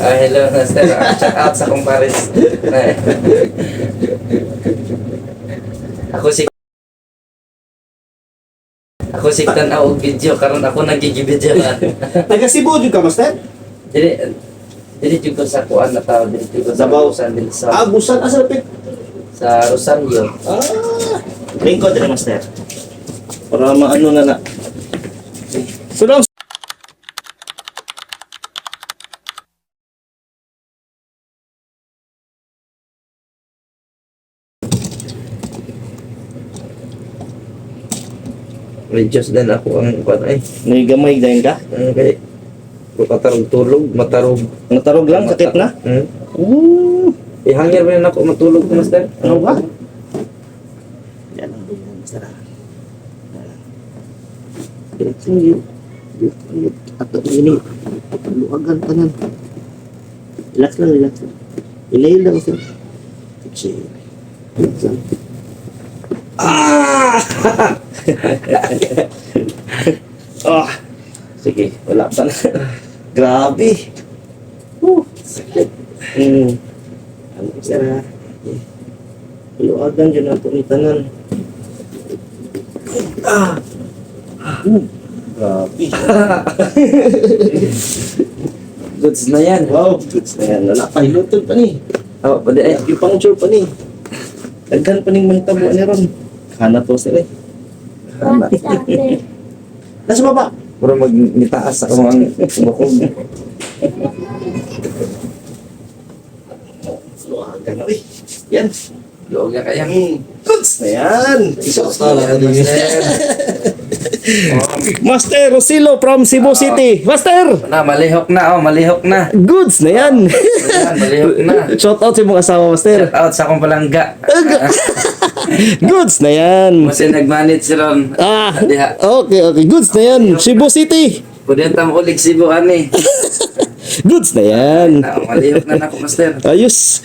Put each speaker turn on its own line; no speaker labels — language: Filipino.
Hello, Master. Shout out sa kumpares. Ako si Ako si tanaw og video karon ako nagigibidyoan.
Taga Cebu jud ka, master?
Dili jud ko sa kuan na tao, dili jud ko sa
Sabaw.
Busan, dili
Ah,
sa
busan asa pit?
Rosario.
Ah, lingkod din, master. Para maano na. So now,
Reduce din ako ang kuan ay.
gamay dayon ka?
Kay matarog tulog, matarog.
Natarog lang, sakit na?
Ihangir man ako matulog, Master.
Ano ba? Yan ang master. Diretso ato ini. Luagan tanan. Relax lang. Ilail lang master. Chill. Relax lang. Ah! Sige, wala pa na. Grabe. Sakit. Ano sira? Luagan dyan ang punitanan. Grabe.
Goods na yan.
Wow, goods na yan. Wala pa, hilutod pa ni.
Oh, pwede ay.
Yung puncture pa ni. Daghan pa ning mahitabo ni Ron. Kana to sila eh.
Tama.
Nasa baba.
Puro magnitaas ako ang bukog.
Luagan na eh. Yan.
Luog na kaya.
Goods na yan. Isos na lang. Master Rosilo from Cebu City. Master!
Malihok na, malihok na.
Goods na yan.
Ayan, malihok na.
Shout out sa mong asawa, Master.
Shout out sa akong palangga.
Goods na yan.
Kasi nag-manage si Ron. Diha.
Okay. Goods na yan. Cebu City.
Pwede yung tamulig Cebu, ani.
Goods na yan.
Malihok na ako, Master.
Ayos.